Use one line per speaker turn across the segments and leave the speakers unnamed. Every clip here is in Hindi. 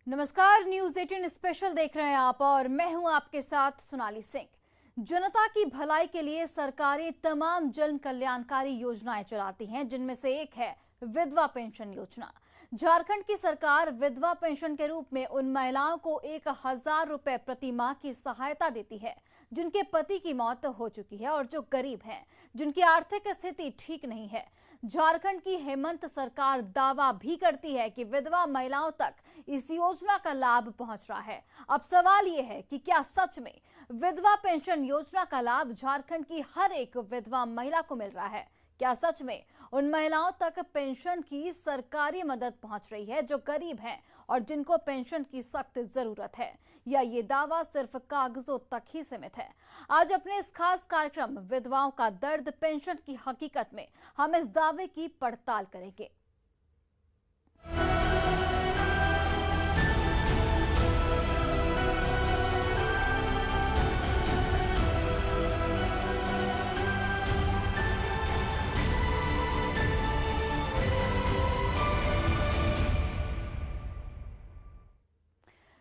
नमस्कार, न्यूज 18 स्पेशल देख रहे हैं आप और मैं हूं आपके साथ सोनाली सिंह। जनता की भलाई के लिए सरकारें तमाम जन कल्याणकारी योजनाएं चलाती हैं, जिनमें से एक है विधवा पेंशन योजना। झारखंड की सरकार विधवा पेंशन के रूप में उन महिलाओं को 1,000 रुपए प्रति माह की सहायता देती है जिनके पति की मौत हो चुकी है और जो गरीब हैं, जिनकी आर्थिक स्थिति ठीक नहीं है। झारखंड की हेमंत सरकार दावा भी करती है कि विधवा महिलाओं तक इस योजना का लाभ पहुंच रहा है। अब सवाल यह है कि क्या सच में विधवा पेंशन योजना का लाभ झारखंड की हर एक विधवा महिला को मिल रहा है? क्या सच में उन महिलाओं तक पेंशन की सरकारी मदद पहुंच रही है जो गरीब हैं और जिनको पेंशन की सख्त जरूरत है, या ये दावा सिर्फ कागजों तक ही सीमित है? आज अपने इस खास कार्यक्रम विधवाओं का दर्द पेंशन की हकीकत में हम इस दावे की पड़ताल करेंगे।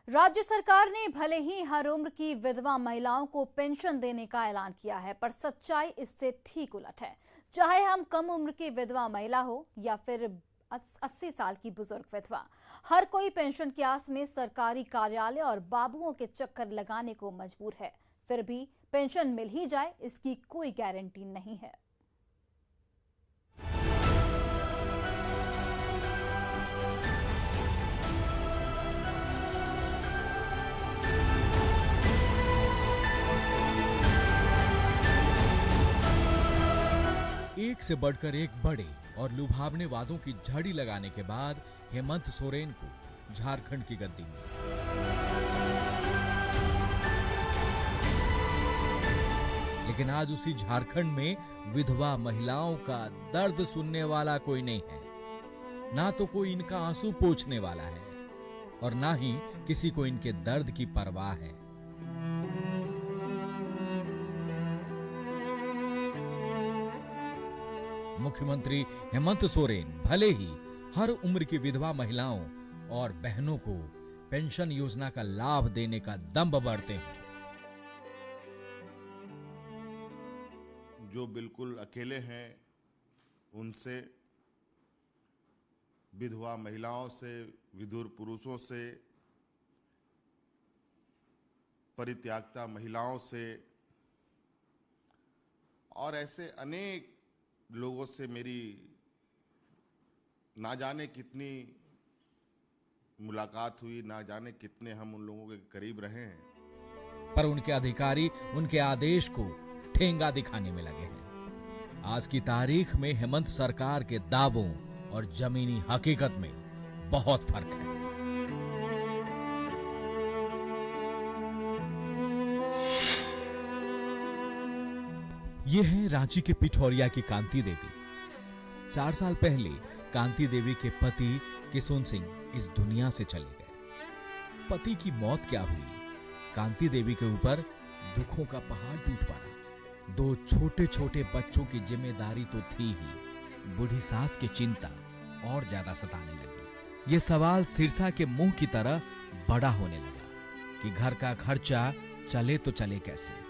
राज्य सरकार ने भले ही हर उम्र की विधवा महिलाओं को पेंशन देने का ऐलान किया है, पर सच्चाई इससे ठीक उलट है। चाहे हम कम उम्र की विधवा महिला हो या फिर 80 साल की बुजुर्ग विधवा, हर कोई पेंशन की आस में सरकारी कार्यालय और बाबुओं के चक्कर लगाने को मजबूर है। फिर भी पेंशन मिल ही जाए, इसकी कोई गारंटी नहीं है।
एक से बढ़कर एक बड़े और लुभावने वादों की झड़ी लगाने के बाद हेमंत सोरेन को झारखंड की गद्दी मिली। लेकिन आज उसी झारखंड में विधवा महिलाओं का दर्द सुनने वाला कोई नहीं है। ना तो कोई इनका आंसू पोंछने वाला है और ना ही किसी को इनके दर्द की परवाह है। मुख्यमंत्री हेमंत सोरेन भले ही हर उम्र की विधवा महिलाओं और बहनों को पेंशन योजना का लाभ देने का दंभ बरते हैं।
जो बिल्कुल अकेले हैं, उनसे, विधवा महिलाओं से, विधुर पुरुषों से, परित्यागता महिलाओं से और ऐसे अनेक लोगों से मेरी ना जाने कितनी मुलाकात हुई, ना जाने कितने हम उन लोगों के करीब रहे हैं।
पर उनके अधिकारी उनके आदेश को ठेंगा दिखाने में लगे हैं। आज की तारीख में हेमंत सरकार के दावों और जमीनी हकीकत में बहुत फर्क है। ये है रांची के पिठौरिया की कांति देवी। 4 साल पहले कांति देवी के पति किशुन सिंह इस दुनिया से चले गए। पति की मौत क्या हुई, कांति देवी के ऊपर दुखों का पहाड़ टूट पड़ा। 2 छोटे छोटे बच्चों की जिम्मेदारी तो थी ही, बूढ़ी सास की चिंता और ज्यादा सताने लगी। ये सवाल सिरसा के मुंह की तरह बड़ा होने लगा कि घर का खर्चा चले तो चले कैसे।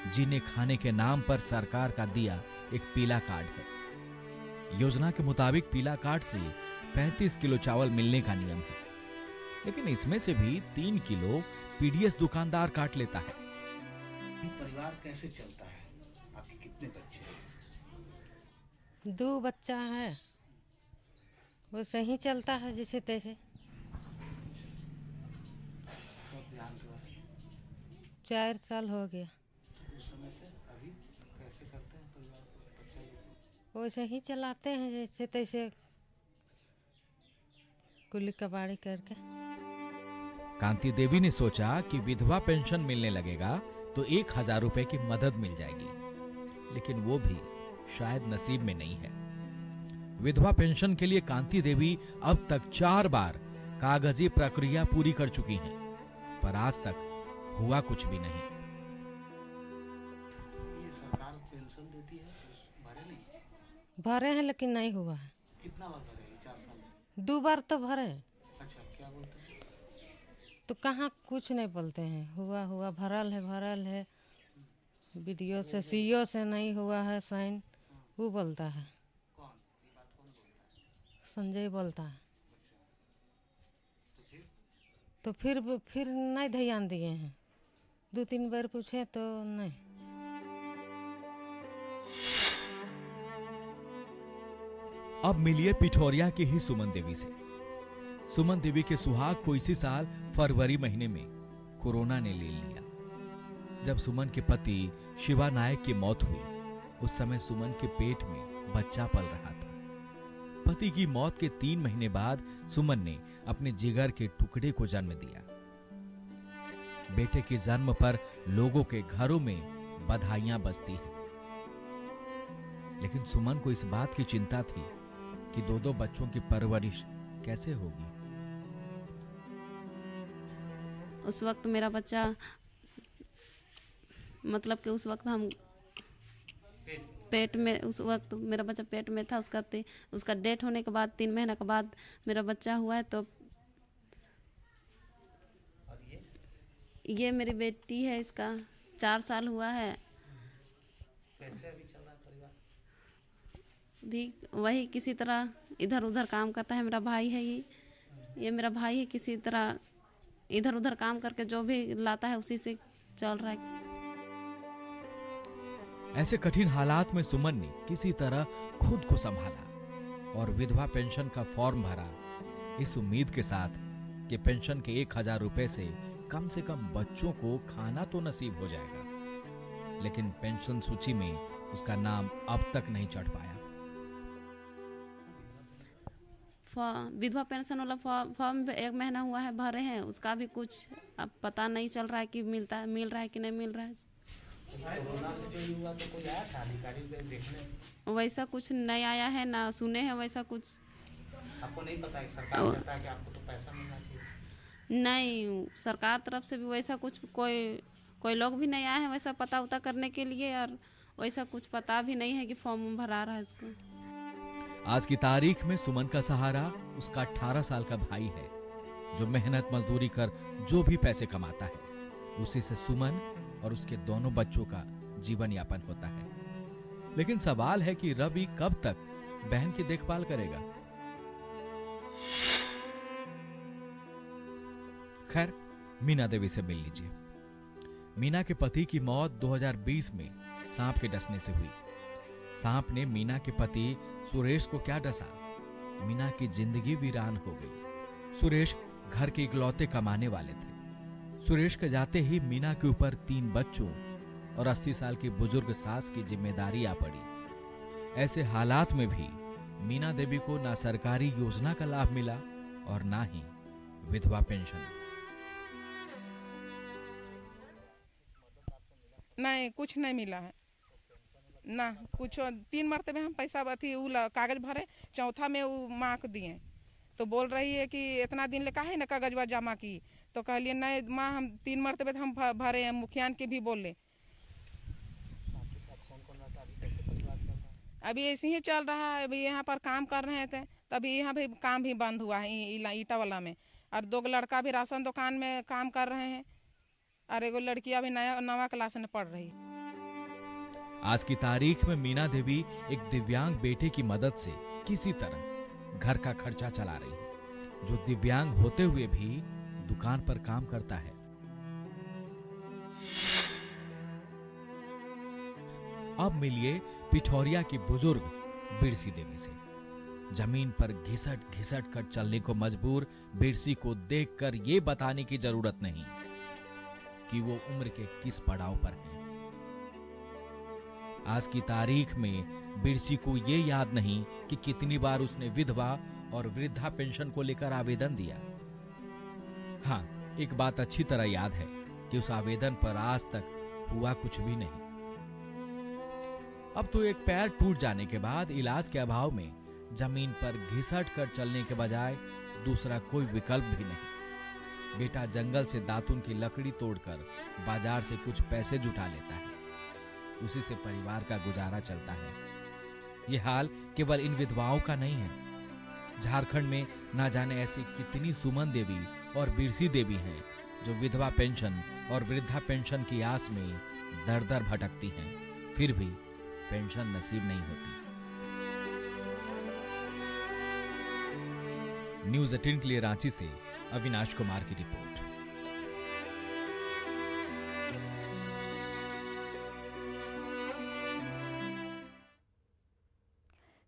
जीने खाने के नाम पर सरकार का दिया एक पीला कार्ड है। योजना के मुताबिक पीला कार्ड से 35 किलो चावल मिलने का नियम है, लेकिन इसमें से भी 3 किलो पीडीएस दुकानदार काट लेता है।
परिवार कैसे चलता है? आपके कितने बच्चे हैं?
2 बच्चा है, वो सही चलता है जैसे तैसे। 4 साल हो गया।
अभी कैसे करते हैं परिवार को? बच्चा
वैसे ही चलाते हैं जैसे तैसे, कुली कबाड़ी करके।
कांति देवी ने सोचा कि विधवा पेंशन मिलने लगेगा तो 1,000 रुपए की मदद मिल जाएगी, लेकिन वो भी शायद नसीब में नहीं है। विधवा पेंशन के लिए कांति देवी अब तक 4 बार कागजी प्रक्रिया पूरी कर चुकी हैं, पर आज तक हुआ कुछ भी नहीं।
ये सरकार पेंशन देती है, भरे नहीं?
भरे हैं लेकिन नहीं हुआ है।
कितना बार भरे? 4 साल में
2 बार तो भरे।
अच्छा, क्या बोलते हैं?
तो कहाँ कुछ नहीं बोलते हैं, हुआ हुआ भरल है, वीडियो से सीओ से नहीं हुआ है साइन, वो बोलता है।
कौन ये बात कौन बोलता है?
संजय बोलता है।
तो फिर
तो फिर नहीं ध्यान दिए हैं, 2-3 बार पूछे तो नहीं।
अब मिलिए पिठौरिया की ही सुमन देवी से। सुमन देवी के सुहाग को इसी साल फरवरी महीने में कोरोना ने ले लिया। जब सुमन के पति शिवा नायक की मौत हुई, उस समय सुमन के पेट में बच्चा पल रहा था। पति की मौत के 3 महीने बाद सुमन ने अपने जिगर के टुकड़े को जन्म दिया। बेटे के जन्म पर लोगों के घरों में बधाइयां बजती हैं, लेकिन सुमन को इस बात की चिंता थी कि 2 बच्चों की परवरिश कैसे होगी।
उस वक्त मेरा बच्चा, मतलब कि उस वक्त हम पेट में, उस वक्त मेरा बच्चा पेट में था। उसका डेट होने के बाद 3 महीने के बाद मेरा बच्चा हुआ है। तो ये मेरी बेटी है, इसका 4 साल हुआ है।
कैसे अभी चल रहा है परिवार?
भी वही किसी तरह इधर उधर काम करता है। मेरा भाई है, ये मेरा भाई है, किसी तरह इधर उधर काम करके जो भी लाता है उसी से चल रहा है।
ऐसे कठिन हालात में सुमन ने किसी तरह खुद को संभाला और विधवा पेंशन का फॉर्म भरा, इस उम्मीद के साथ कि पेंशन के 1000 रुपए से कम बच्चों को खाना तो नसीब हो जाएगा। लेकिन पेंशन सूची में उसका नाम अब तक नहीं चढ़ पाया।
विधवा पेंशन वाला फॉर्म 1 महीना हुआ है भरे हैं, उसका भी कुछ अब पता नहीं चल रहा है कि मिल रहा है कि नहीं मिल रहा है।
कोरोना से जो हुआ तो कोई आया था अधिकारी देखने?
वैसा कुछ नहीं आया है, ना सुने हैं वैसा कुछ।
आपको नहीं पता है? सरकार कहता है कि आपको तो पैसा मिलना चाहिए।
नहीं, सरकार तरफ से भी वैसा कुछ कोई लोग भी नहीं आए हैं वैसा पता उता करने के लिए, और वैसा कुछ पता भी नहीं है कि फॉर्म भरा रहा है उसको।
आज की तारीख में सुमन का सहारा उसका 18 साल का भाई है, जो मेहनत मजदूरी कर जो भी पैसे कमाता है, उसी से सुमन और उसके दोनों बच्चों का जीवन यापन होता है। लेकिन सवाल है कि रवि कब तक बहन की देखभाल करेगा। खैर, मीना देवी से मिल लीजिए। मीना के पति की मौत 2020 में सांप के डसने से हुई। सांप ने मीना के पति सुरेश को क्या डसा, मीना की जिंदगी वीरान हो गई। सुरेश घर के इकलौते कमाने वाले थे। सुरेश के जाते ही मीना के ऊपर 3 बच्चों और 80 साल की बुजुर्ग सास की जिम्मेदारी आ पड़ी। ऐसे हालात में भी मीना देवी को ना सरकारी योजना का लाभ मिला और ना ही विधवा पेंशन।
नहीं, कुछ नहीं मिला है ना कुछ। 3 मरतबे हम पैसा कागज भरे, चौथा में वो माँ को दिए, तो बोल रही है कि इतना दिन ले काहे ना कागजवा जमा की। तो कहलिए नहीं माँ, हम 3 मरतबे हम भरे हैं, मुखियान के भी बोले। अभी ऐसे ही चल रहा है। अभी यहाँ पर काम कर रहे थे, तभी यहाँ भी काम भी बंद हुआ है ईटा वाला में, और 2 लड़का भी राशन दुकान में काम कर रहे हैं, और 1 लड़की अभी नवा क्लास में पढ़ रही है।
आज की तारीख में मीना देवी एक दिव्यांग बेटे की मदद से किसी तरह घर का खर्चा चला रही है, जो दिव्यांग होते हुए भी दुकान पर काम करता है। अब मिलिए पिठौरिया की बुजुर्ग बिरसी देवी से। जमीन पर घिसट घिसट कर चलने को मजबूर बिरसी को देखकर यह बताने की जरूरत नहीं कि वो उम्र के किस पड़ाव पर है। आज की तारीख में बिरसी को ये याद नहीं कि कितनी बार उसने विधवा और वृद्धा पेंशन को लेकर आवेदन दिया। हाँ, एक बात अच्छी तरह याद है कि उस आवेदन पर आज तक हुआ कुछ भी नहीं। अब तो एक पैर टूट जाने के बाद इलाज के अभाव में जमीन पर घिसट कर चलने के बजाय दूसरा कोई विकल्प भी नहीं। बेटा जंगल से दातुन की लकड़ी तोड़कर बाजार से कुछ पैसे जुटा लेता है, उसी से परिवार का गुजारा चलता है। यह हाल केवल इन विधवाओं का नहीं है। झारखंड में ना जाने ऐसी कितनी सुमन देवी और बिरसी देवी हैं जो विधवा पेंशन और वृद्धा पेंशन की आस में दर दर भटकती हैं, फिर भी पेंशन नसीब नहीं होती। न्यूज़ 18 के लिए रांची से अविनाश कुमार की रिपोर्ट।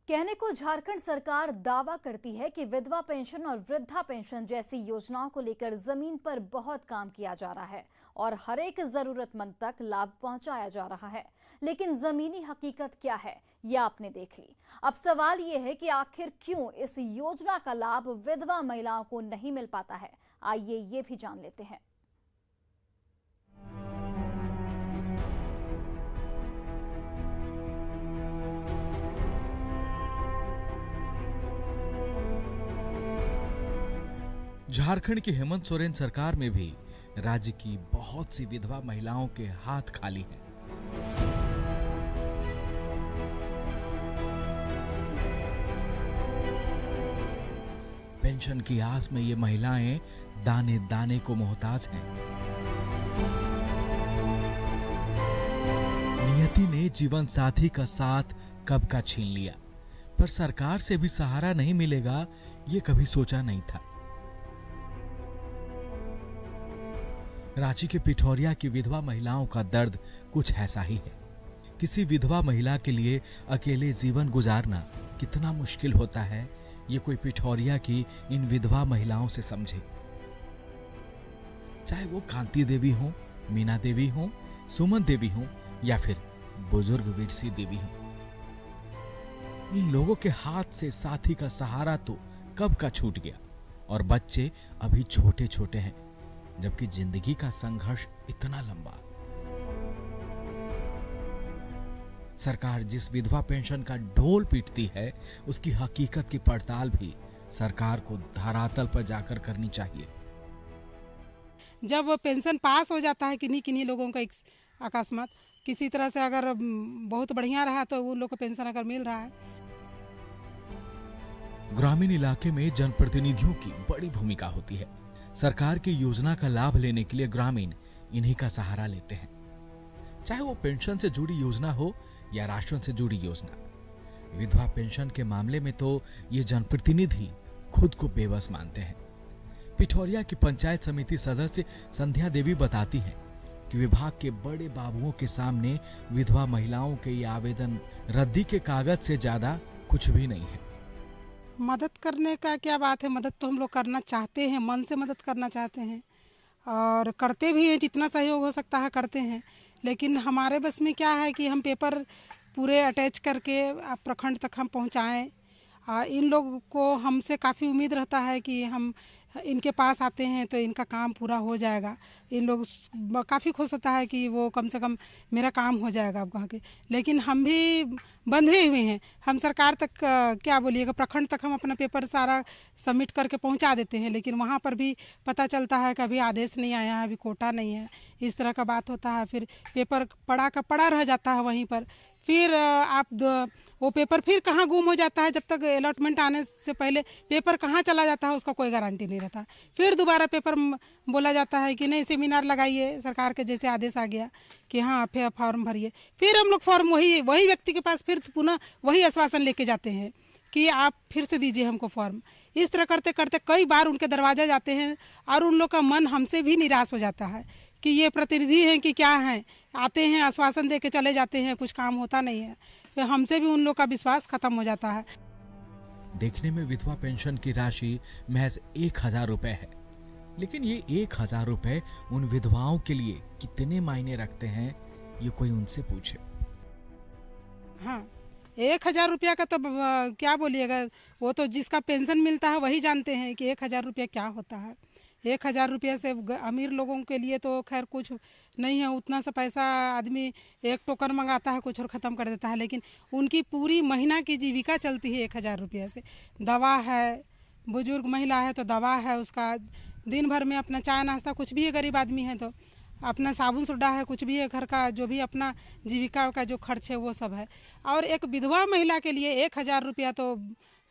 कहने को झारखंड सरकार दावा करती है कि विधवा पेंशन और वृद्धा पेंशन जैसी योजनाओं को लेकर जमीन पर बहुत काम किया जा रहा है और हर एक जरूरतमंद तक लाभ पहुंचाया जा रहा है, लेकिन जमीनी हकीकत क्या है ये आपने देख ली। अब सवाल ये है कि आखिर क्यों इस योजना का लाभ विधवा महिलाओं को नहीं मिल पाता है। आइए ये भी जान लेते हैं।
झारखंड की हेमंत सोरेन सरकार में भी राज्य की बहुत सी विधवा महिलाओं के हाथ खाली हैं। पेंशन की आस में ये महिलाएं दाने दाने को मोहताज हैं। नियति ने जीवन साथी का साथ कब का छीन लिया, पर सरकार से भी सहारा नहीं मिलेगा ये कभी सोचा नहीं था। रांची के पिठौरिया की विधवा महिलाओं का दर्द कुछ ऐसा ही है। किसी विधवा महिला के लिए अकेले जीवन गुजारना कितना मुश्किल होता है, ये कोई पिठौरिया की इन विधवा महिलाओं से समझे। चाहे वो कांति देवी हो, मीना देवी हो, सुमन देवी हो या फिर बुजुर्ग विरसी देवी हो, इन लोगों के हाथ से साथी का सहारा तो कब का छूट गया और बच्चे अभी छोटे छोटे हैं, जबकि जिंदगी का संघर्ष इतना लंबा। सरकार जिस विधवा पेंशन का ढोल पीटती है, उसकी हकीकत की पड़ताल भी सरकार को धरातल पर जाकर करनी चाहिए।
जब पेंशन पास हो जाता है किन्हीं किन्हीं लोगों का अकस्मात किसी तरह से अगर बहुत बढ़िया रहा तो वो लोग को पेंशन अगर मिल रहा है।
ग्रामीण इलाके में जनप्रतिनिधियों की बड़ी भूमिका होती है। सरकार की योजना का लाभ लेने के लिए ग्रामीण इन्हीं का सहारा लेते हैं, चाहे वो पेंशन से जुड़ी योजना हो या राशन से जुड़ी योजना। विधवा पेंशन के मामले में तो ये जनप्रतिनिधि खुद को बेबस मानते हैं। पिठौरिया की पंचायत समिति सदस्य संध्या देवी बताती हैं कि विभाग के बड़े बाबुओं के सामने विधवा महिलाओं के ये आवेदन रद्दी के कागज से ज्यादा कुछ भी नहीं है।
मदद करने का क्या बात है, मदद तो हम लोग करना चाहते हैं, मन से मदद करना चाहते हैं और करते भी हैं, जितना सहयोग हो सकता है करते हैं। लेकिन हमारे बस में क्या है कि हम पेपर पूरे अटैच करके प्रखंड तक हम पहुंचाएं। इन लोग को हमसे काफ़ी उम्मीद रहता है कि हम इनके पास आते हैं तो इनका काम पूरा हो जाएगा। इन लोग काफ़ी खुश होता है कि वो कम से कम मेरा काम हो जाएगा अब कह के। लेकिन हम भी बंधे हुए हैं, हम सरकार तक क्या बोलिएगा, प्रखंड तक हम अपना पेपर सारा सबमिट करके पहुंचा देते हैं, लेकिन वहाँ पर भी पता चलता है कि अभी आदेश नहीं आया है, अभी कोटा नहीं है, इस तरह का बात होता है। फिर पेपर पड़ा का पड़ा रह जाता है वहीं पर। फिर वो पेपर फिर कहाँ गुम हो जाता है, जब तक अलॉटमेंट आने से पहले पेपर कहाँ चला जाता है उसका कोई गारंटी नहीं रहता। फिर दोबारा पेपर बोला जाता है कि नहीं सेमिनार लगाइए, सरकार के जैसे आदेश आ गया कि हाँ फिर फॉर्म भरिए। फिर हम लोग फॉर्म वही व्यक्ति के पास फिर पुनः वही आश्वासन लेके जाते हैं कि आप फिर से दीजिए हमको फॉर्म। इस तरह करते करते कई बार उनके दरवाजे जाते हैं और उन लोग का मन हमसे भी निराश हो जाता है कि ये प्रतिनिधि हैं कि क्या हैं, आते हैं आश्वासन दे के चले जाते हैं, कुछ काम होता नहीं है। फिर हमसे भी उन लोग का विश्वास खत्म हो जाता है।
देखने में विधवा पेंशन की राशि महज 1000 रुपए है, लेकिन ये 1000 रुपए उन विधवाओं के लिए कितने मायने रखते हैं, ये कोई उनसे पूछे।
हाँ, 1000 रुपया का तो क्या बोलिएगा, वो तो जिसका पेंशन मिलता है वही जानते हैं कि 1000 रुपया क्या होता है। 1000 रुपया से अमीर लोगों के लिए तो खैर कुछ नहीं है, उतना सा पैसा आदमी एक टोकन मंगाता है कुछ और ख़त्म कर देता है, लेकिन उनकी पूरी महीना की जीविका चलती है 1000 रुपया से। दवा है, बुजुर्ग महिला है तो दवा है, उसका दिन भर में अपना चाय नाश्ता कुछ भी है, गरीब आदमी है तो अपना साबुन सोडा है, कुछ भी है, घर का जो भी अपना जीविका का जो खर्च है वो सब है। और एक विधवा महिला के लिए 1000 रुपया तो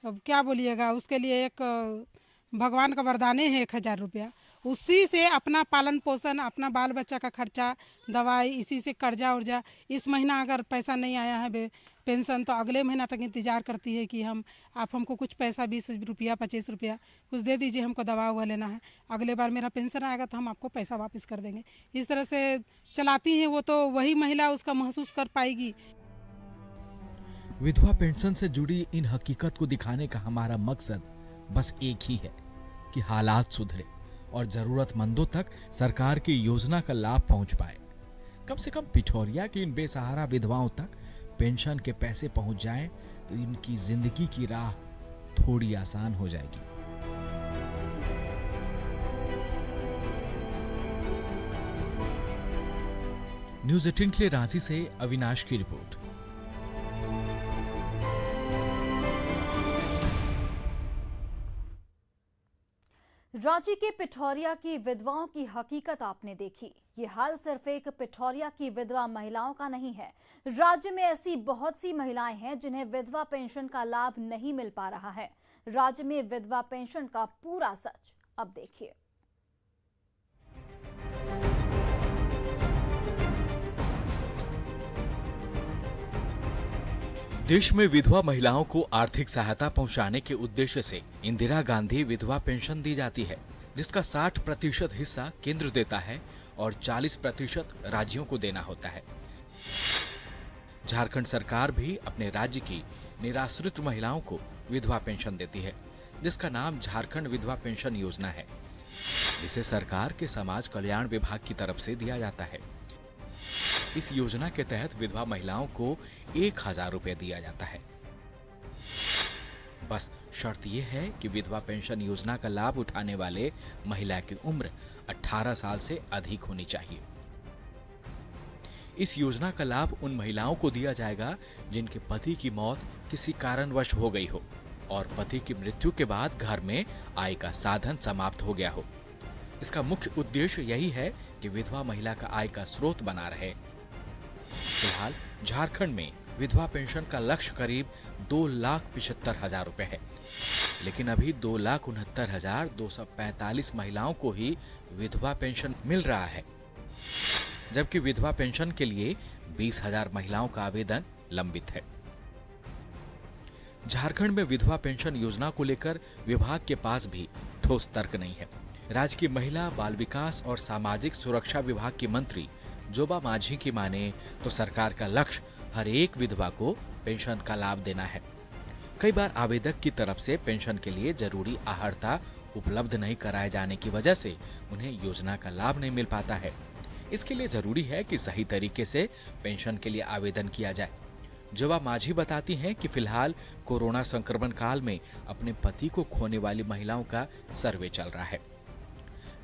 क्या बोलिएगा, उसके लिए एक भगवान का वरदान है 1000 रुपया। उसी से अपना पालन पोषण, अपना बाल बच्चा का खर्चा, दवाई, इसी से कर्जा उर्जा। इस महीना अगर पैसा नहीं आया है पेंशन, तो अगले महीना तक इंतजार करती है कि आप हमको कुछ पैसा 20 रुपया 25 रुपया कुछ दे दीजिए, हमको दवा हुआ लेना है, अगले बार मेरा पेंशन आएगा तो हम आपको पैसा वापस कर देंगे। इस तरह से चलाती हैं वो, तो वही महिला उसका महसूस कर पाएगी।
विधवा पेंशन से जुड़ी इन हकीकत को दिखाने का हमारा मकसद बस एक ही है कि हालात सुधरे और जरूरतमंदों तक सरकार की योजना का लाभ पहुंच पाए। कम से कम पिठौरिया की इन बेसहारा विधवाओं तक पेंशन के पैसे पहुंच जाएं तो इनकी जिंदगी की राह थोड़ी आसान हो जाएगी। न्यूज़ 18 के लिए रांची से अविनाश की रिपोर्ट।
रांची के पिठौरिया की विधवाओं की हकीकत आपने देखी। ये हाल सिर्फ एक पिठौरिया की विधवा महिलाओं का नहीं है। राज्य में ऐसी बहुत सी महिलाएं हैं जिन्हें विधवा पेंशन का लाभ नहीं मिल पा रहा है। राज्य में विधवा पेंशन का पूरा सच अब देखिए।
देश में विधवा महिलाओं को आर्थिक सहायता पहुंचाने के उद्देश्य से इंदिरा गांधी विधवा पेंशन दी जाती है, जिसका 60% हिस्सा केंद्र देता है और 40% राज्यों को देना होता है। झारखंड सरकार भी अपने राज्य की निराश्रित महिलाओं को विधवा पेंशन देती है, जिसका नाम झारखंड विधवा पेंशन योजना है, जिसे सरकार के समाज कल्याण विभाग की तरफ से दिया जाता है। इस योजना के तहत विधवा महिलाओं को 1000 रुपए दिया जाता है। बस शर्त यह है कि विधवा पेंशन योजना का लाभ उठाने वाले महिला की उम्र 18 साल से अधिक होनी चाहिए। इस योजना का लाभ उन महिलाओं को दिया जाएगा जिनके पति की मौत किसी कारणवश हो गई हो और पति की मृत्यु के बाद घर में आय का साधन समाप्त हो गया हो। इसका मुख्य उद्देश्य यही है कि विधवा महिला का आय का स्रोत बना रहे। फिलहाल झारखंड में विधवा पेंशन का लक्ष्य करीब 2,75,000 रुपए है, लेकिन अभी 2,69,245 महिलाओं को ही विधवा पेंशन मिल रहा है, जबकि विधवा पेंशन के लिए 20,000 महिलाओं का आवेदन लंबित है। झारखंड में विधवा पेंशन योजना को लेकर विभाग के पास भी ठोस तर्क नहीं है। राज्य की महिला, बाल विकास और सामाजिक सुरक्षा विभाग की मंत्री जोबा माझी की माने तो सरकार का लक्ष्य हर एक विधवा को पेंशन का लाभ देना है। कई बार आवेदक की तरफ से पेंशन के लिए जरूरी आहर्ता उपलब्ध नहीं कराए जाने की वजह से उन्हें योजना का लाभ नहीं मिल पाता है। इसके लिए जरूरी है कि सही तरीके से पेंशन के लिए आवेदन किया जाए। जोबा माझी बताती हैं कि फिलहाल कोरोना संक्रमण काल में अपने पति को खोने वाली महिलाओं का सर्वे चल रहा है।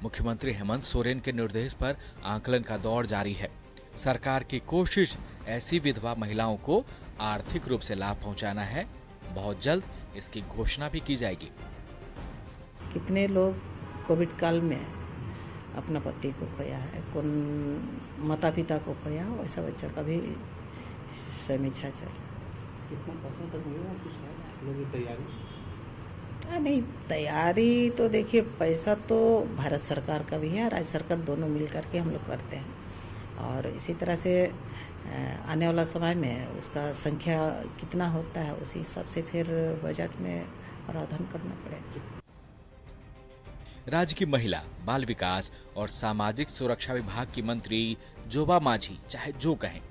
मुख्यमंत्री हेमंत सोरेन के निर्देश पर आकलन का दौर जारी है। सरकार की कोशिश ऐसी विधवा महिलाओं को आर्थिक रूप से लाभ पहुंचाना है। बहुत जल्द इसकी घोषणा भी की जाएगी।
कितने लोग कोविड काल में अपना पति को खोया है, कौन माता पिता को खोया, वैसा बच्चा का भी समीक्षा चल।
कितना % तक मिलेगा कुछ लोग की तैयारी?
नहीं, तैयारी तो देखिए, पैसा तो भारत सरकार का भी है, राज्य सरकार, दोनों मिल करके हम लोग करते हैं। और इसी तरह से आने वाला समय में उसका संख्या कितना होता है उसी हिसाब से फिर बजट में प्रावधान करना पड़ेगा।
राज्य की महिला, बाल विकास और सामाजिक सुरक्षा विभाग की मंत्री जोबा माझी चाहे जो कहें,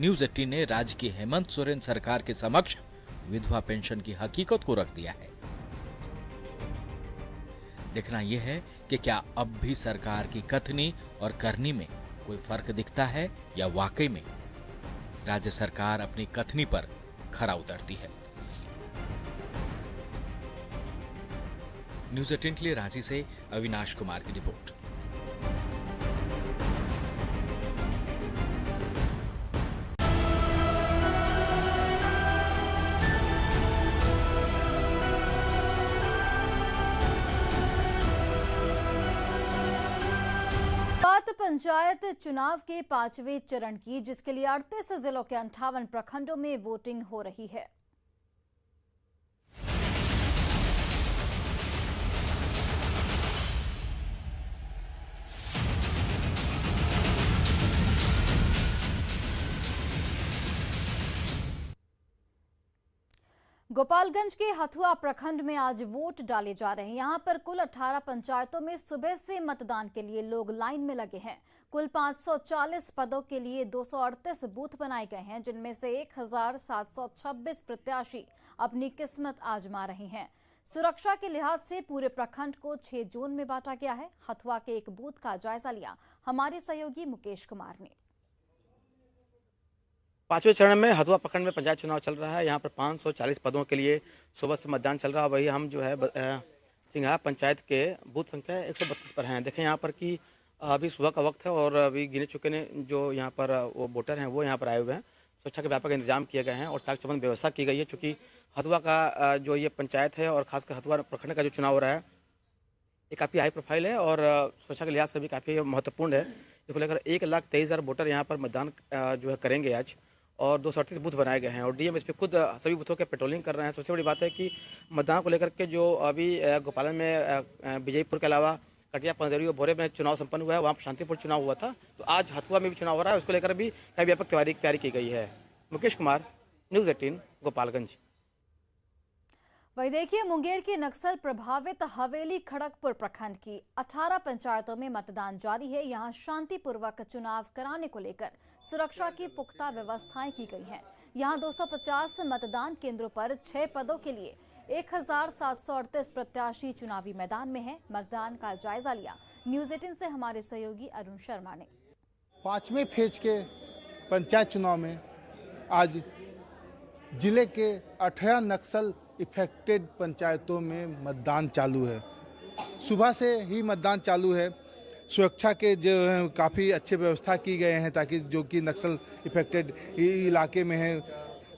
न्यूज़ 18 ने राज्य की हेमंत सोरेन सरकार के समक्ष विधवा पेंशन की हकीकत को रख दिया है। देखना यह है कि क्या अब भी सरकार की कथनी और करनी में कोई फर्क दिखता है या वाकई में राज्य सरकार अपनी कथनी पर खरा उतरती है। न्यूज़ 18 के लिए रांची से अविनाश कुमार की रिपोर्ट।
पंचायत चुनाव के 5वें चरण की, जिसके लिए 38 जिलों के 58 प्रखंडों में वोटिंग हो रही है। गोपालगंज के हथुआ प्रखंड में आज वोट डाले जा रहे हैं। यहां पर कुल 18 पंचायतों में सुबह से मतदान के लिए लोग लाइन में लगे हैं। कुल 540 पदों के लिए 238 बूथ बनाए गए हैं, जिनमें से 1726 प्रत्याशी अपनी किस्मत आजमा रहे हैं। सुरक्षा के लिहाज से पूरे प्रखंड को 6 जोन में बांटा गया है। हथुआ के एक बूथ का जायजा लिया हमारे सहयोगी मुकेश कुमार ने।
5वें चरण में हथुआ प्रखंड में पंचायत चुनाव चल रहा है। यहाँ पर 540 पदों के लिए सुबह से मतदान चल रहा है। वही हम जो है सिंघा पंचायत के बूथ संख्या 132 पर हैं। देखें यहाँ पर कि अभी सुबह का वक्त है और अभी गिने चुके ने जो यहाँ पर वो वोटर हैं वो यहाँ पर आए हुए हैं। सुरक्षा के व्यापक इंतजाम किए गए हैं और चाक चौबंद व्यवस्था की गई है। चूँकि हथुआ का जो ये पंचायत है और खासकर हथुआ प्रखंड का जो चुनाव हो रहा है ये काफ़ी हाई प्रोफाइल है और सुरक्षा के लिहाज से भी काफ़ी महत्वपूर्ण है। इसको लेकर 1,23,000 वोटर यहाँ पर मतदान जो है करेंगे आज और 238 बूथ बनाए गए हैं और डीएम इस पर खुद सभी बूथों के पेट्रोलिंग कर रहे हैं। सबसे बड़ी बात है कि मतदान को लेकर के जो अभी गोपालन में विजयपुर के अलावा कटिया, पंदेरी और भोरे में चुनाव संपन्न हुआ है, वहाँ पर शांतिपूर्ण चुनाव हुआ था, तो आज हथुआ में भी चुनाव हो रहा है। उसको लेकर भी कई व्यापक तैयारी की गई है। मुकेश कुमार, न्यूज़ 18 गोपालगंज।
वही देखिए, मुंगेर के नक्सल प्रभावित हवेली खड़गपुर प्रखंड की 18 पंचायतों में मतदान जारी है। यहां शांतिपूर्वक चुनाव कराने को लेकर सुरक्षा की पुख्ता व्यवस्थाएं की गई हैं। यहां 250 मतदान केंद्रों पर 6 पदों के लिए 1738 प्रत्याशी चुनावी मैदान में हैं। मतदान का जायजा लिया न्यूज़ 18 से हमारे सहयोगी अरुण शर्मा ने।
5वें फेज के पंचायत चुनाव में आज जिले के 18 नक्सल इफेक्टेड पंचायतों में मतदान चालू है। सुबह से ही मतदान चालू है। सुरक्षा के जो काफ़ी अच्छे व्यवस्था की गए हैं ताकि जो कि नक्सल इफेक्टेड इलाके में है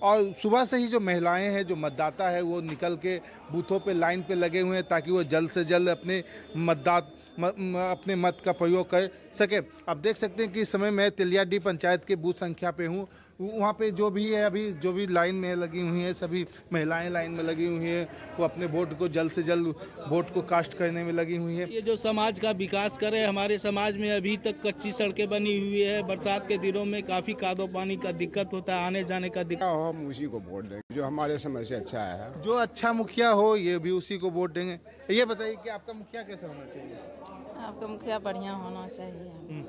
और सुबह से ही जो महिलाएं हैं, जो मतदाता है, वो निकल के बूथों पे लाइन पे लगे हुए हैं ताकि वो जल्द से जल्द अपने मत का प्रयोग कर सके। अब देख सकते हैं कि इस समय मैं तिलियाडी पंचायत के बूथ संख्या पे हूँ। वहाँ पे जो भी है, अभी जो भी लाइन में लगी हुई हैं, सभी महिलाएं लाइन में लगी हुई हैं। वो अपने वोट को जल्द से जल्द वोट को कास्ट करने में लगी हुई हैं।
ये जो समाज का विकास करे, हमारे समाज में अभी तक कच्ची सड़कें बनी हुई है। बरसात के दिनों में काफ़ी कादो पानी का दिक्कत होता है, आने जाने का दिक्कत।
हम उसी को वोट देंगे जो हमारे समझ से अच्छा है।
जो अच्छा मुखिया हो ये भी उसी को वोट देंगे। ये बताइए कि आपका मुखिया कैसा होना चाहिए?
आपका मुखिया बढ़िया होना चाहिए।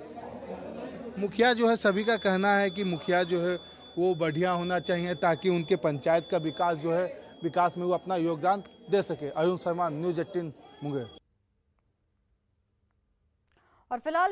मुखिया जो है, सभी का कहना है कि मुखिया जो है वो बढ़िया होना चाहिए ताकि उनके पंचायत का विकास जो है, विकास में वो अपना योगदान दे सके। अरुण शर्मा, न्यूज़ 18 मुंगेर।
और फिलहाल